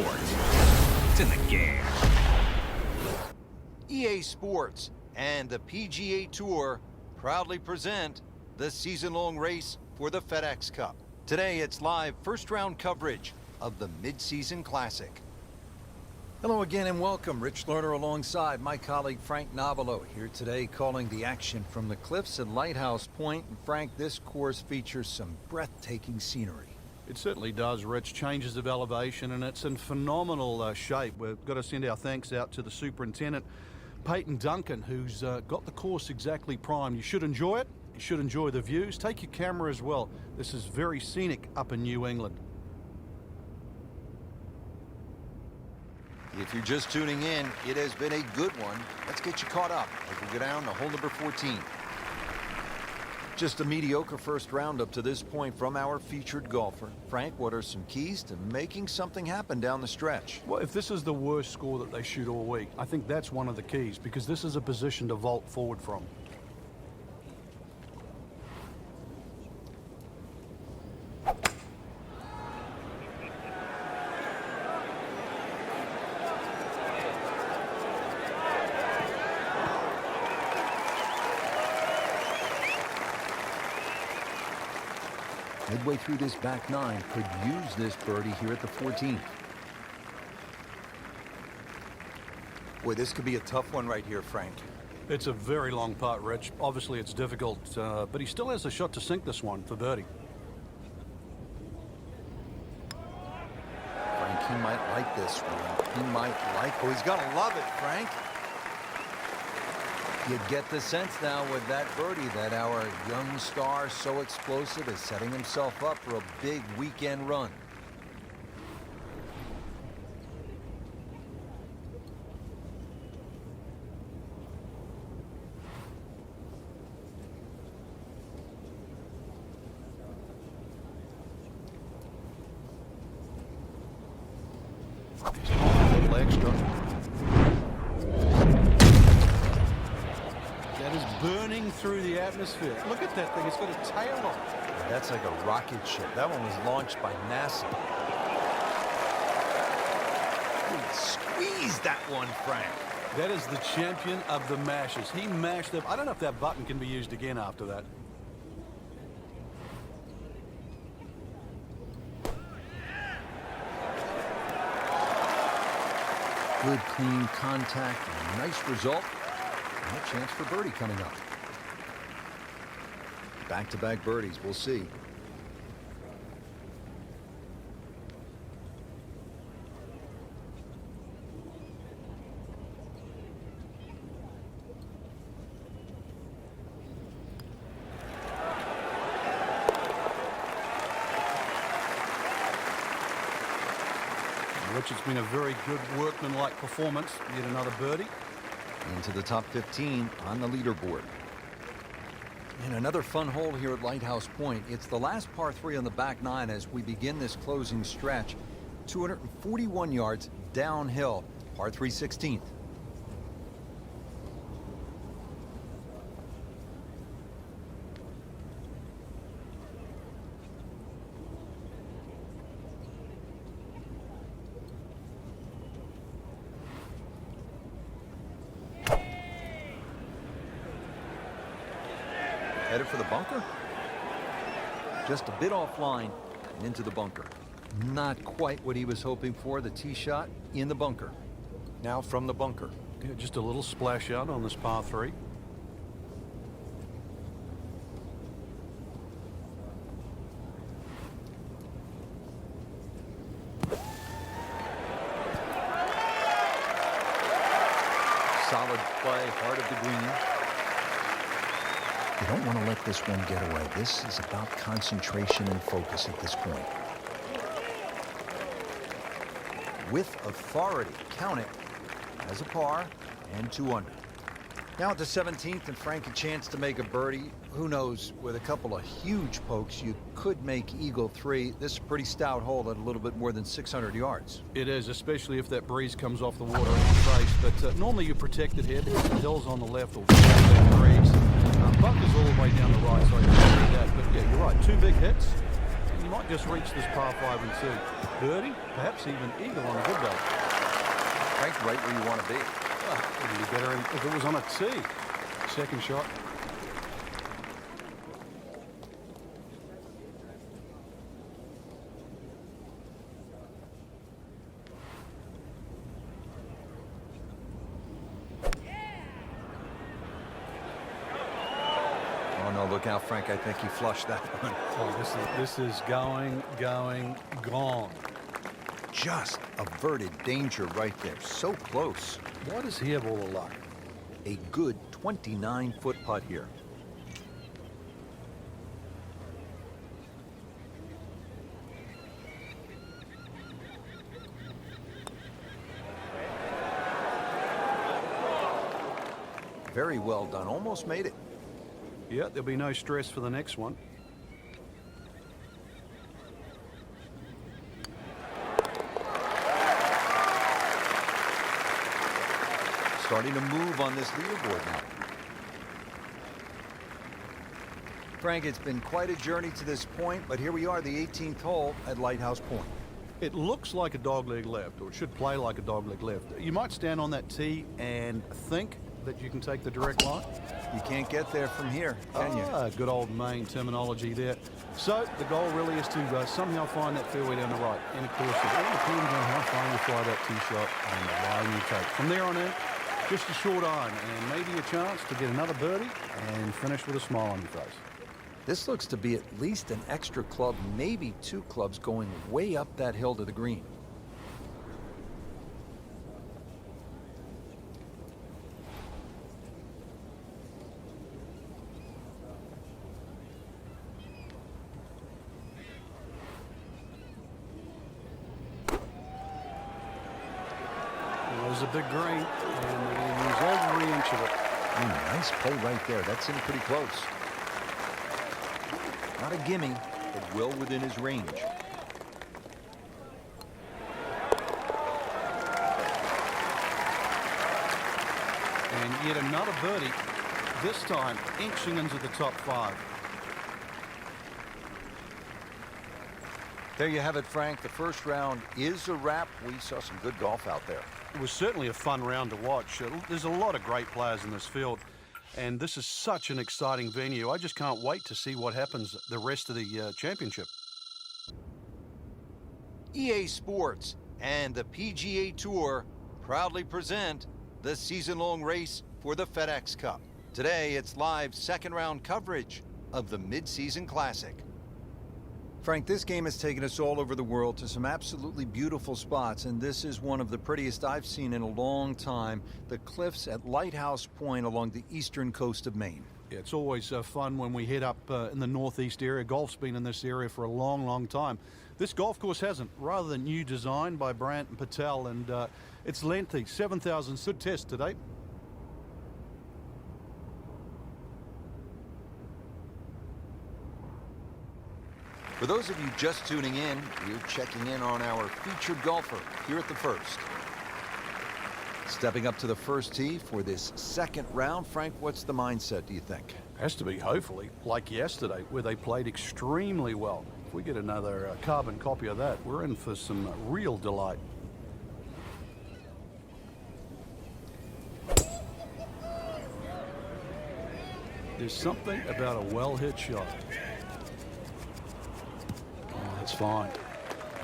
sports. It's in the game. EA Sports and the PGA Tour proudly present the season-long race for the FedEx Cup. Today, it's live first-round coverage of the Mid-Season Classic. Hello again and welcome. Rich Lerner alongside my colleague Frank Novelo here today calling the action from the cliffs at Lighthouse Point. And Frank, this course features some breathtaking scenery. It certainly does, Rich. Changes of elevation, and it's in phenomenal shape. We've got to send our thanks out to the superintendent, Peyton Duncan, who's got the course exactly primed. You should enjoy it. You should enjoy the views. Take your camera as well. This is very scenic up in New England. If you're just tuning in, it has been a good one. Let's get you caught up as we go down to hole number 14. Just a mediocre first round up to this point from our featured golfer. Frank, what are some keys to making something happen down the stretch? Well, if this is the worst score that they shoot all week, I think that's one of the keys, because this is a position to vault forward from. Midway through this back nine, could use this birdie here at the 14th. Boy, this could be a tough one right here, Frank. It's a very long putt, Rich. Obviously, it's difficult, but he still has a shot to sink this one for birdie. Frank, he might like this one. He might like... Oh, he's got to love it, Frank. You get the sense now with that birdie that our young star, so explosive, is setting himself up for a big weekend run. A little extra. Burning through the atmosphere. Look at that thing. It's got a tail on it. That's like a rocket ship. That one was launched by NASA. Squeeze that one, Frank. That is the champion of the mashes. He mashed up. I don't know if that button can be used again after that. Good, clean contact. Nice result. And a chance for birdie coming up. Back-to-back birdies. We'll see. Rich, it's been a very good workmanlike performance. Yet another birdie. Into the top 15 on the leaderboard. And another fun hole here at Lighthouse Point. It's the last par 3 on the back nine as we begin this closing stretch. 241 yards downhill. Par 3 16th. Headed for the bunker. Just a bit offline and into the bunker. Not quite what he was hoping for. The tee shot in the bunker. Now from the bunker. Yeah, just a little splash out on this par 3. Solid play, heart of the green. You don't want to let this one get away. This is about concentration and focus at this point. With authority, count it as a par and 2 under. Now at the 17th, and Frank a chance to make a birdie. Who knows, with a couple of huge pokes, you could make Eagle 3. This is a pretty stout hole at a little bit more than 600 yards. It is, especially if that breeze comes off the water in your face. But normally you're protected here. There's the hills on the left will that breeze. Bunker's all the way down the right, so I can see that. But yeah, you're right. 2 big hits. he might just reach this par 5 and 2. Birdie, perhaps even eagle on a good day. Frank, right where you want to be. It would be better if it was on a tee. Second shot. Oh, no, look out, Frank. I think he flushed that one. Oh, this is going, gone. Just averted danger right there. So close. Why does he have all the luck? A good 29-foot putt here. Very well done. Almost made it. Yeah, there'll be no stress for the next one. Starting to move on this leaderboard now. Frank, it's been quite a journey to this point, but here we are, the 18th hole at Lighthouse Point. It looks like a dogleg left, or it should play like a dogleg left. You might stand on that tee and think that you can take the direct line. You can't get there from here, can you? Good old Maine terminology there. So the goal really is to somehow find that fairway down the right. And of course, it all depends on how far you fly that tee shot and the line you take. From there on in, just a short iron and maybe a chance to get another birdie and finish with a smile on your face. This looks to be at least an extra club, maybe 2 clubs going way up that hill to the green. There's a big green, and we're going to use every inch of it. Nice play right there. That's in pretty close. Not a gimme, but well within his range. And yet another birdie, this time inching into the top 5. There you have it, Frank. The first round is a wrap. We saw some good golf out there. It was certainly a fun round to watch. There's a lot of great players in this field, and this is such an exciting venue. I just can't wait to see what happens the rest of the championship. EA Sports and the PGA Tour proudly present the season-long race for the FedEx Cup. Today, it's live second-round coverage of the Mid-Season Classic. Frank, this game has taken us all over the world to some absolutely beautiful spots, and this is one of the prettiest I've seen in a long time, the cliffs at Lighthouse Point along the eastern coast of Maine. Yeah, it's always fun when we head up in the northeast area. Golf's been in this area for a long, long time. This golf course hasn't. Rather new design by Brandt and Patel, and it's lengthy, 7,000 good test today. For those of you just tuning in, we're checking in on our featured golfer here at the first. Stepping up to the first tee for this second round, Frank, what's the mindset, do you think? Has to be, hopefully, like yesterday, where they played extremely well. If we get another carbon copy of that, we're in for some real delight. There's something about a well-hit shot. That's fine.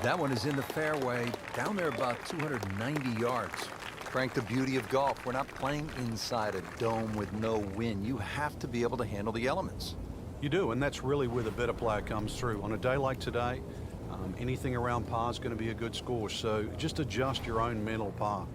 That one is in the fairway, down there about 290 yards. Frank, the beauty of golf, we're not playing inside a dome with no wind. You have to be able to handle the elements. You do, and that's really where the better player comes through. On a day like today, anything around par is going to be a good score, so just adjust your own mental par.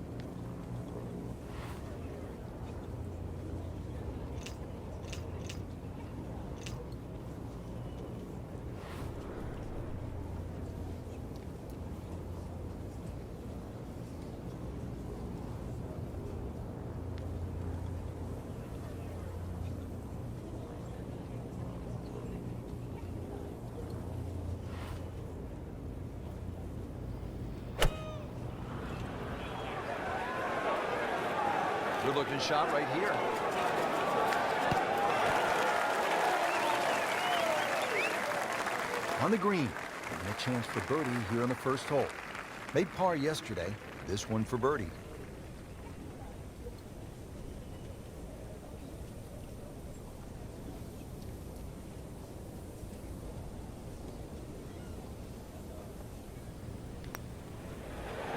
Good looking shot right here. On the green, And a chance for birdie here on the first hole. Made par yesterday, this one for birdie.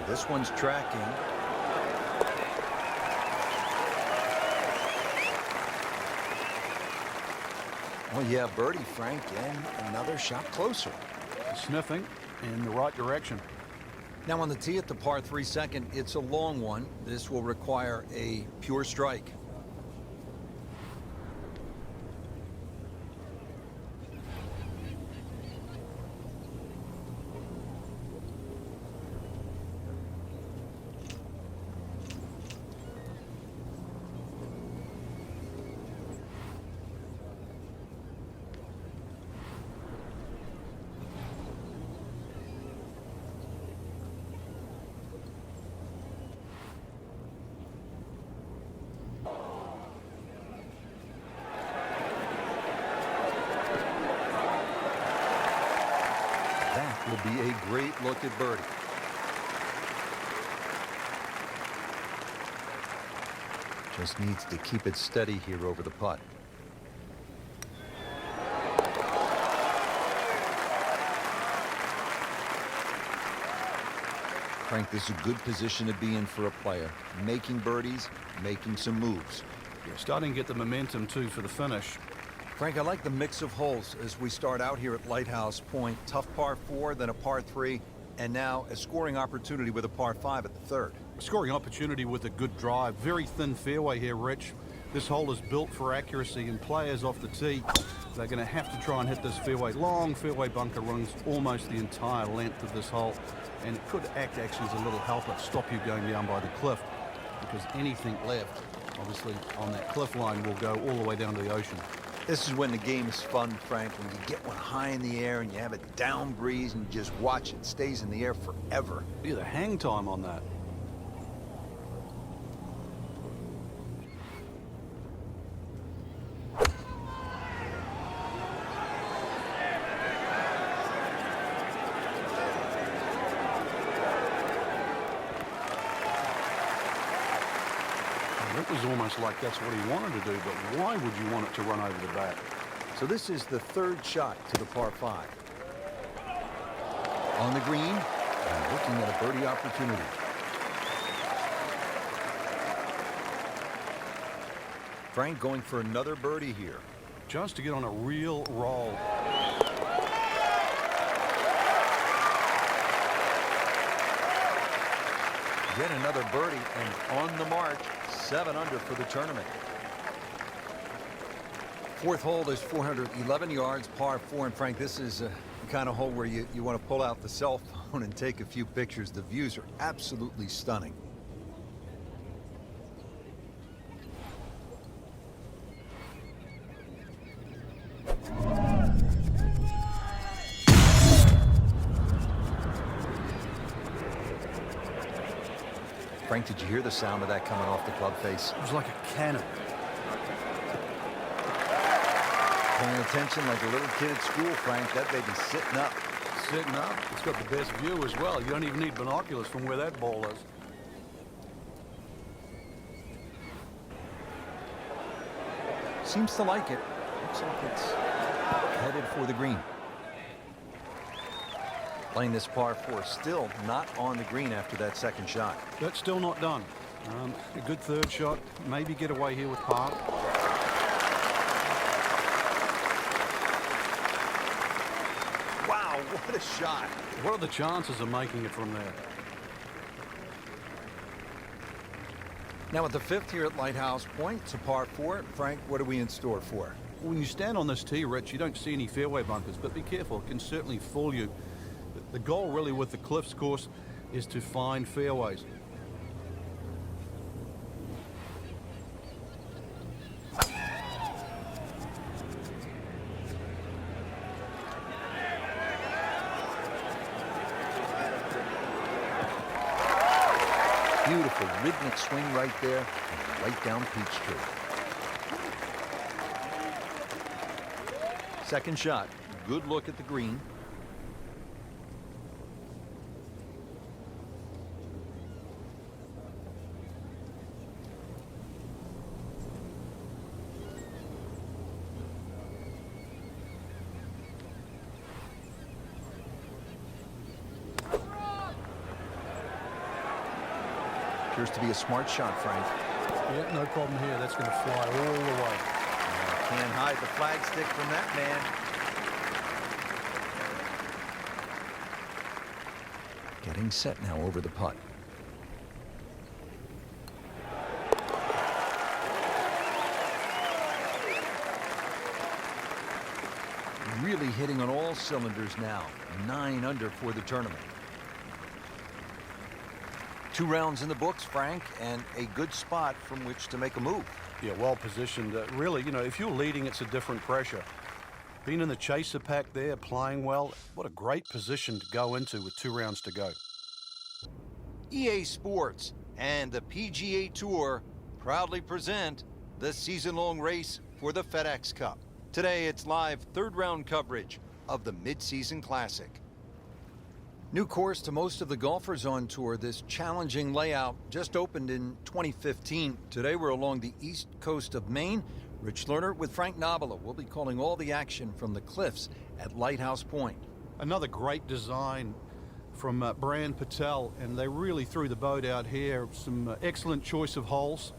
This one's tracking. Oh yeah, birdie, Frank, and another shot closer. Sniffing in the right direction. Now on the tee at the par 3 second, it's a long one. This will require a pure strike. That will be a great look at birdie. Just needs to keep it steady here over the putt. Frank, this is a good position to be in for a player. Making birdies, making some moves. You're starting to get the momentum, too, for the finish. Frank, I like the mix of holes as we start out here at Lighthouse Point. Tough par 4, then a par 3, and now a scoring opportunity with a par 5 at the third. A scoring opportunity with a good drive. Very thin fairway here, Rich. This hole is built for accuracy, and players off the tee, they're going to have to try and hit this fairway. Long fairway bunker runs almost the entire length of this hole, and it could act actually as a little helper, stop you going down by the cliff, because anything left, obviously, on that cliff line will go all the way down to the ocean. This is when the game is fun, Frank, when you get one high in the air and you have it down breeze and you just watch it. Stays in the air forever. Yeah, the hang time on that. It was almost like that's what he wanted to do, but why would you want it to run over the bat? So this is the third shot to the par 5. On the green, and looking at a birdie opportunity. Frank going for another birdie here. Just to get on a real roll. Get another birdie and on the march, 7 under for the tournament. Fourth hole is 411 yards, par 4. And Frank, this is the kind of hole where you want to pull out the cell phone and take a few pictures. The views are absolutely stunning. Frank, did you hear the sound of that coming off the club face? It was like a cannon. Paying attention like a little kid at school, Frank. That baby's sitting up. Sitting up. It's got the best view as well. You don't even need binoculars from where that ball is. Seems to like it. Looks like it's headed for the green. Playing this par 4, still not on the green after that second shot. That's still not done. A good third shot. Maybe get away here with par. Wow, what a shot. What are the chances of making it from there? Now at the 5th here at Lighthouse Point, it's a par 4. Frank, what are we in store for? When you stand on this tee, Rich, you don't see any fairway bunkers, but be careful. It can certainly fool you. The goal really with the Cliffs course is to find fairways. Beautiful rhythmic swing right there, and right down Peachtree. Second shot, good look at the green. Appears to be a smart shot, Frank. Yeah, no problem here. That's going to fly all the way. Can't hide the flagstick from that man. Getting set now over the putt. Really hitting on all cylinders now. 9 under for the tournament. 2 rounds in the books, Frank, and a good spot from which to make a move. Yeah, well positioned. Really, you know, if you're leading, it's a different pressure. Being in the chaser pack there, playing well, what a great position to go into with 2 rounds to go. EA Sports and the PGA Tour proudly present the season-long race for the FedEx Cup. Today, it's live 3rd round coverage of the Mid-Season Classic. New course to most of the golfers on tour. This challenging layout just opened in 2015. Today, we're along the east coast of Maine. Rich Lerner with Frank Nobila. We'll be calling all the action from the cliffs at Lighthouse Point. Another great design from Brian Patel, and they really threw the boat out here. Some excellent choice of holes.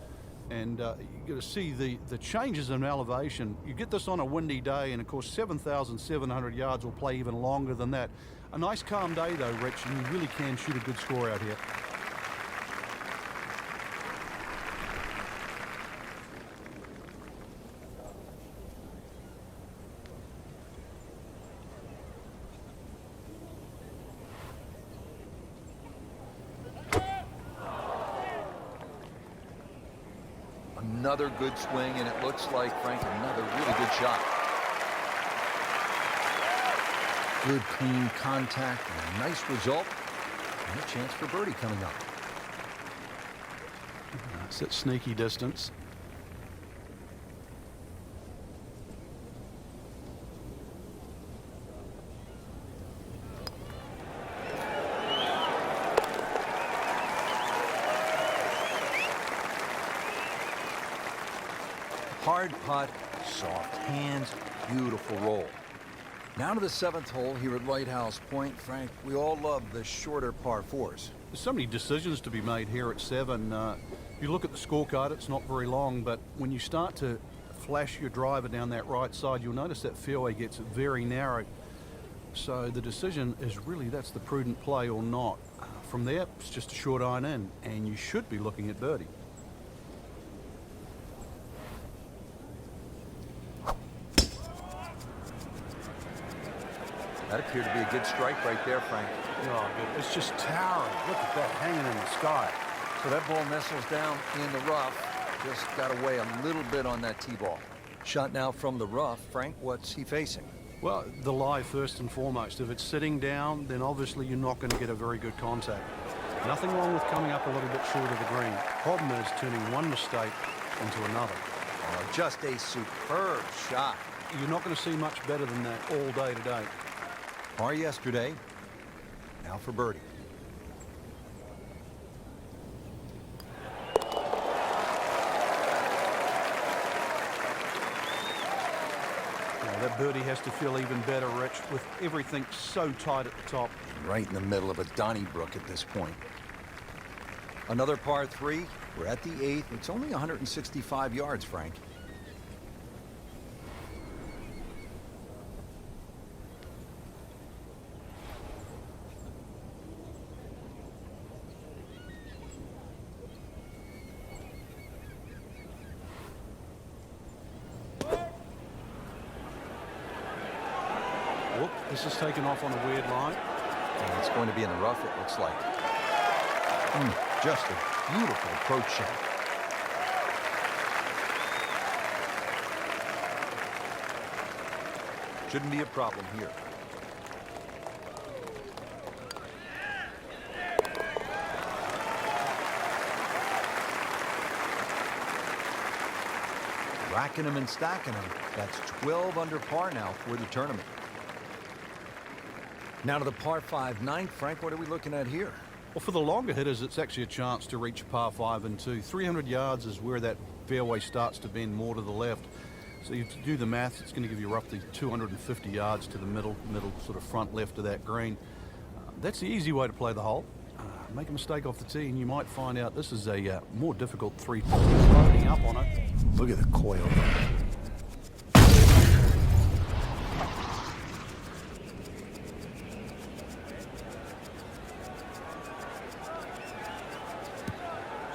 And you're going to see the changes in elevation. You get this on a windy day, and of course 7,700 yards will play even longer than that. A nice calm day though, Rich, and you really can shoot a good score out here. Another good swing, and it looks like, Frank, another really good shot. Good, clean contact, and a nice result, and a chance for birdie coming up. It's at sneaky distance. Hard putt, soft hands, beautiful roll. Now to the 7th hole here at Lighthouse Point. Frank, we all love the shorter par 4s. There's so many decisions to be made here at 7. If you look at the scorecard, it's not very long, but when you start to flash your driver down that right side, you'll notice that fairway gets very narrow. So the decision is really, that's the prudent play or not. From there, it's just a short iron in, and you should be looking at birdie. That appeared to be a good strike right there, Frank. Oh, good. It's just towering. Look at that hanging in the sky. So that ball nestles down in the rough. Just got away a little bit on that tee ball. Shot now from the rough. Frank, what's he facing? Well, the lie first and foremost. If it's sitting down, then obviously you're not going to get a very good contact. Nothing wrong with coming up a little bit short of the green. Problem is turning one mistake into another. Oh, just a superb shot. You're not going to see much better than that all day today. Par yesterday, now for birdie. That birdie has to feel even better, Rich, with everything so tight at the top. Right in the middle of a Donnybrook at this point. Another par 3. We're at the 8th. It's only 165 yards, Frank. This is taken off on a weird line. And it's going to be in the rough, it looks like. Just a beautiful approach shot. Shouldn't be a problem here. Racking them and stacking them. That's 12 under par now for the tournament. Now to the par 5 9th. Frank, what are we looking at here? Well, for the longer hitters, it's actually a chance to reach par 5 and 2. 300 yards is where that fairway starts to bend more to the left. So you do the math, it's going to give you roughly 250 yards to the middle sort of front left of that green. That's the easy way to play the hole. make a mistake off the tee and you might find out this is a more difficult 3 loading up on it. Look at the coil.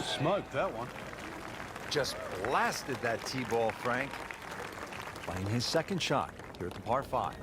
Smoked that one. Just blasted that tee ball, Frank. Playing his second shot here at the par 5.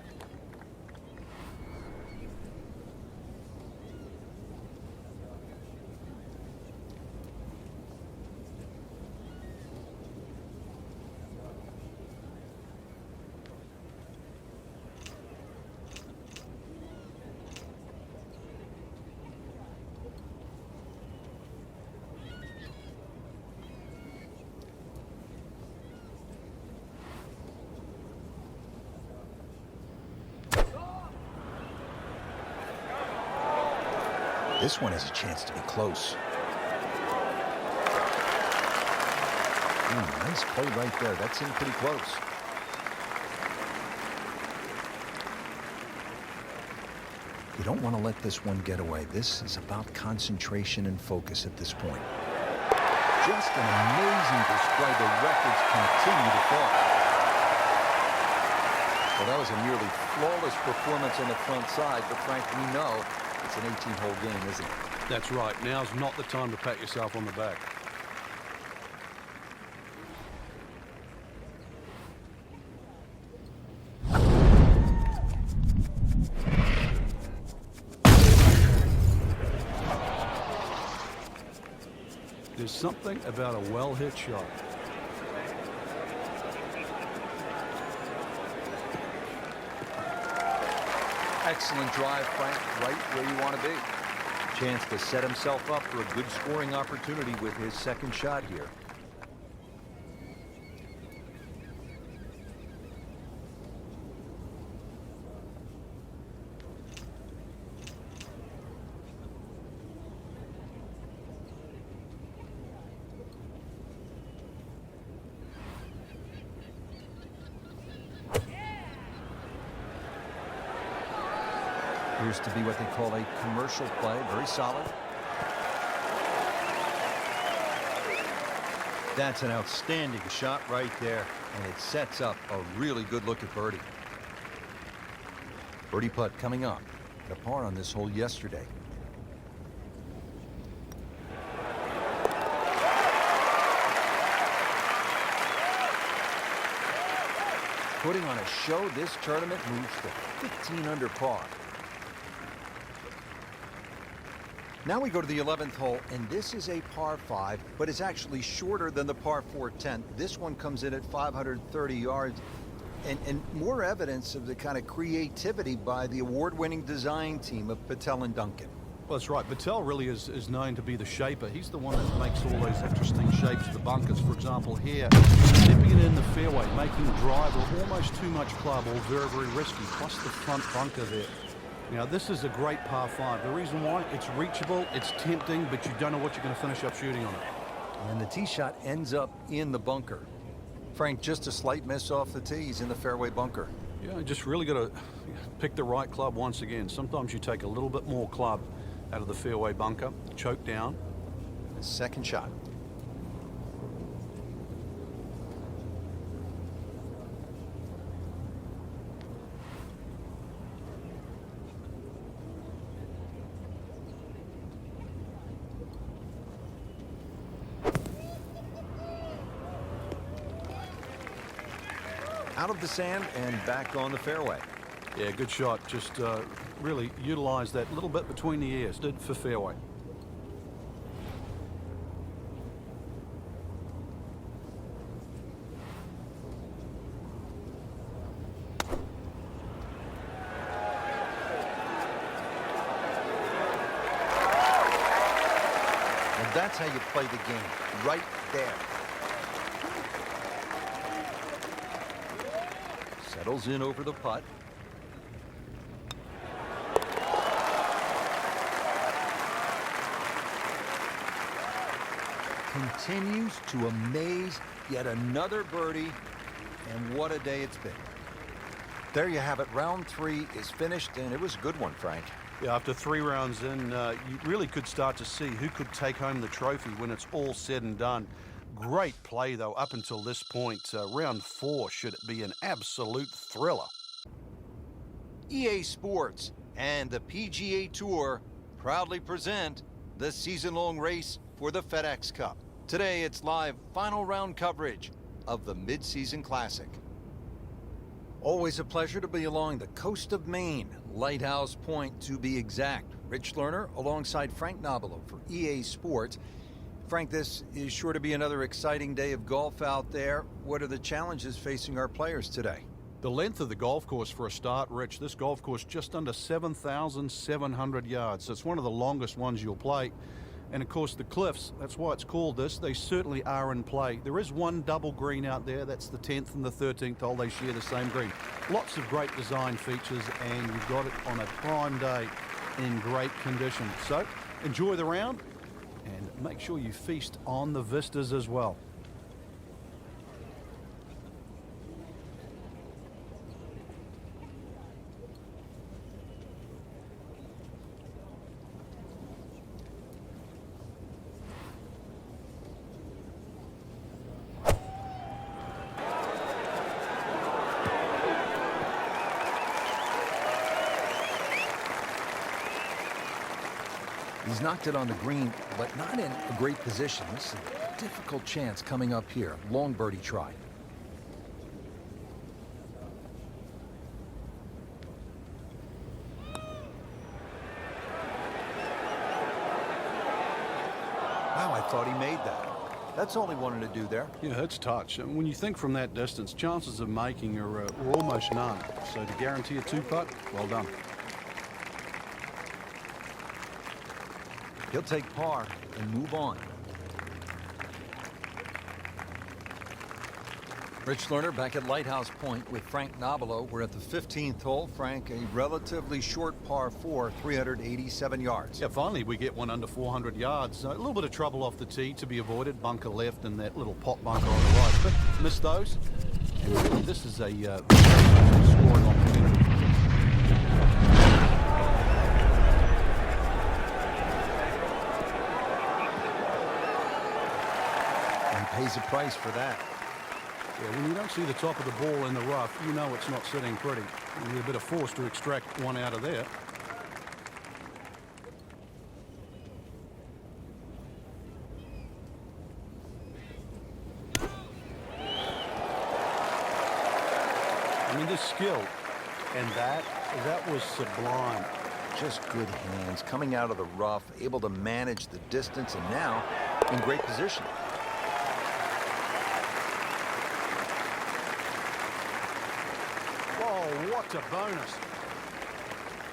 This one has a chance to be close. Nice play right there. That's in pretty close. You don't want to let this one get away. This is about concentration and focus at this point. Just an amazing display. The records continue to fall. Well, that was a nearly flawless performance on the front side, but Frank, we know it's an 18-hole game, isn't it? That's right. Now's not the time to pat yourself on the back. There's something about a well-hit shot. Excellent drive, Frank, right where you want to be. Chance to set himself up for a good scoring opportunity with his second shot here. Appears to be what they call a commercial play. Very solid. That's an outstanding shot right there, and it sets up a really good look at birdie. Birdie putt coming up. Had a par on this hole yesterday. Putting on a show, this tournament moves to 15 under par. Now we go to the 11th hole, and this is a par 5, but it's actually shorter than the par 4 10. This one comes in at 530 yards, and more evidence of the kind of creativity by the award-winning design team of Patel and Duncan. Well, that's right. Patel really is known to be the shaper. He's the one that makes all those interesting shapes of the bunkers. For example, here, dipping it in the fairway, making drive or almost too much club, all very, very risky, plus the front bunker there. Now, this is a great par 5. The reason why, it's reachable, it's tempting, but you don't know what you're going to finish up shooting on it. And the tee shot ends up in the bunker. Frank, just a slight miss off the tee. He's in the fairway bunker. Yeah, you just really got to pick the right club once again. Sometimes you take a little bit more club out of the fairway bunker, choke down. Second shot. Out of the sand and back on the fairway. Yeah, good shot. Just really utilized that little bit between the ears. Did for fairway. And that's how you play the game, right there. Settles in over the putt. Continues to amaze. Yet another birdie, and what a day it's been. There you have it. Round 3 is finished, and it was a good one, Frank. Yeah, after 3 rounds in, you really could start to see who could take home the trophy when it's all said and done. Great play, though, up until this point. Round 4 should be an absolute thriller. EA Sports and the PGA Tour proudly present the season-long race for the FedEx Cup. Today, it's live final round coverage of the Mid-Season Classic. Always a pleasure to be along the coast of Maine, Lighthouse Point to be exact. Rich Lerner alongside Frank Nobilo for EA Sports. Frank, this is sure to be another exciting day of golf out there. What are the challenges facing our players today? The length of the golf course for a start, Rich. This golf course just under 7,700 yards. So it's one of the longest ones you'll play. And of course the cliffs, that's why it's called this, they certainly are in play. There is one double green out there, that's the 10th and the 13th hole, they share the same green. Lots of great design features, and you've got it on a prime day in great condition. So enjoy the round and make sure you feast on the vistas as well. He's knocked it on the green, but not in a great position. This is a difficult chance coming up here. Long birdie try. Wow, I thought he made that. That's all he wanted to do there. Yeah, it's touch. And when you think from that distance, chances of making are almost none. So to guarantee a 2-putt, well done. He'll take par and move on. Rich Lerner back at Lighthouse Point with Frank Nobilo. We're at the 15th hole. Frank, a relatively short par 4, 387 yards. Yeah, finally we get one under 400 yards. A little bit of trouble off the tee to be avoided. Bunker left and that little pot bunker on the right. But missed those. And really, this is a scoring opportunity. Pays a price for that. Yeah, when you don't see the top of the ball in the rough, you know it's not sitting pretty. You need a bit of force to extract one out of there. I mean, this skill, and that was sublime. Just good hands, coming out of the rough, able to manage the distance, and now in great position. What a bonus.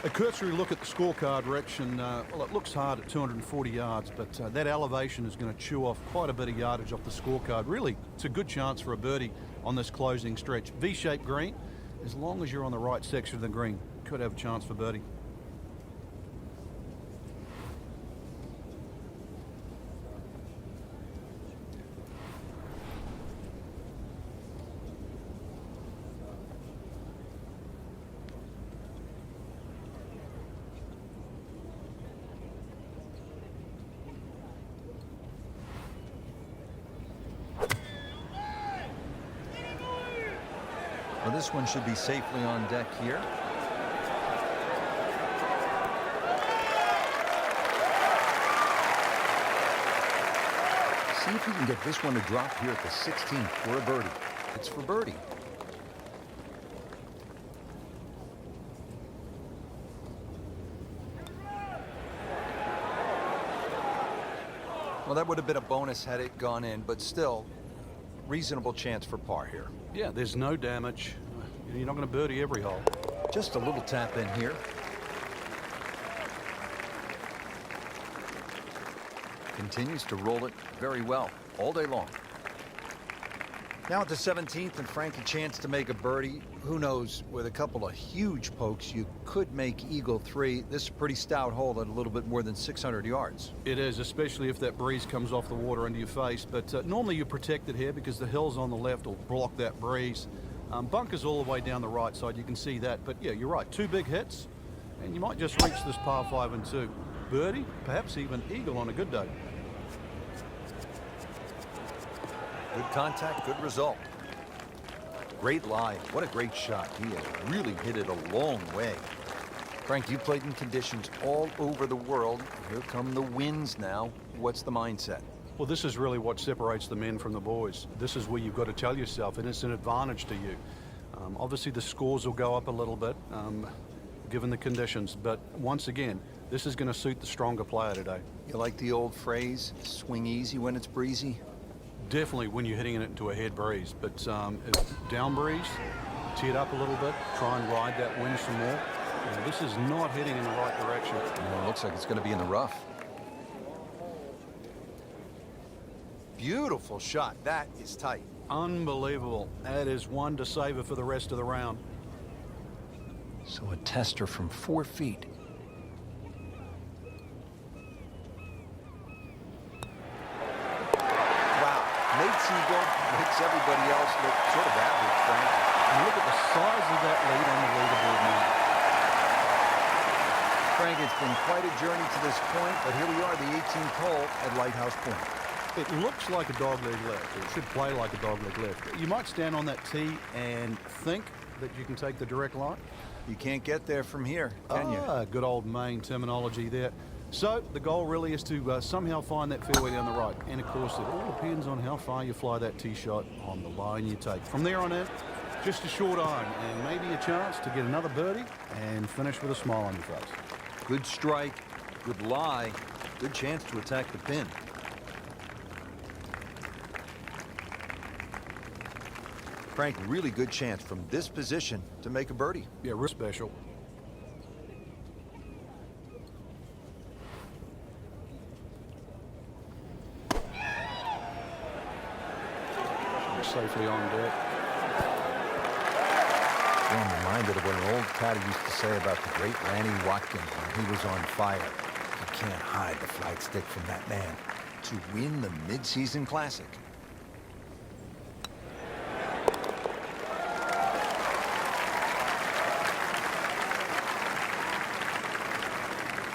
A cursory look at the scorecard, Rich, and well, it looks hard at 240 yards, but that elevation is going to chew off quite a bit of yardage off the scorecard. Really, it's a good chance for a birdie on this closing stretch. V-shaped green, as long as you're on the right section of the green, could have a chance for birdie. Well, this one should be safely on deck here. See if he can get this one to drop here at the 16th for a birdie. It's for birdie. Well, that would have been a bonus had it gone in, but still, reasonable chance for par here. Yeah, there's no damage. You're not going to birdie every hole. Just a little tap in here. Continues to roll it very well all day long. Now at the 17th, and Frank a chance to make a birdie. Who knows, with a couple of huge pokes, you could make Eagle 3. This is a pretty stout hole at a little bit more than 600 yards. It is, especially if that breeze comes off the water into your face. But normally you're protected here because the hills on the left will block that breeze. Bunkers all the way down the right side, you can see that. But yeah, you're right, 2 big hits. and you might just reach this par 5 and 2. Birdie, perhaps even eagle on a good day. Good contact, good result. Great lie. What a great shot. He has really hit it a long way. Frank, you played in conditions all over the world. Here come the winds now. What's the mindset? Well, this is really what separates the men from the boys. This is where you've got to tell yourself, and it's an advantage to you. Obviously, the scores will go up a little bit, given the conditions. But once again, this is going to suit the stronger player today. You like the old phrase, swing easy when it's breezy? Definitely when you're hitting it into a head breeze. But if down breeze, tee it up a little bit, try and ride that wind some more. This is not heading in the right direction. It looks like it's going to be in the rough. Beautiful shot. That is tight. Unbelievable. That is one to savor for the rest of the round. So a tester from 4 feet. Wow. Nate Siegel makes everybody else look sort of average, Frank. And look at the size of that lead on the leaderboard now. Frank, it's been quite a journey to this point, but here we are, the 18th hole at Lighthouse Point. It looks like a dogleg left. It should play like a dogleg left. You might stand on that tee and think that you can take the direct line. You can't get there from here, can you? Good old Maine terminology there. So the goal really is to somehow find that fairway down the right. And of course, it all depends on how far you fly that tee shot on the line you take. From there on in, just a short iron and maybe a chance to get another birdie and finish with a smile on your face. Good strike, good lie, good chance to attack the pin. Frank, really good chance from this position to make a birdie. Yeah, real special. Safely on deck. I'm reminded of what an old caddy used to say about the great Lanny Watkins when he was on fire. You can't hide the flagstick from that man. To win the mid-season classic.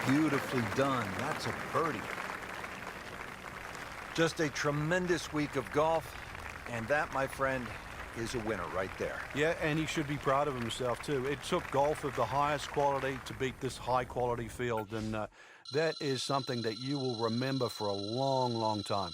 Beautifully done. That's a birdie. Just a tremendous week of golf. And that, my friend, is a winner right there. Yeah, and he should be proud of himself, too. It took golf of the highest quality to beat this high-quality field, and that is something that you will remember for a long, long time.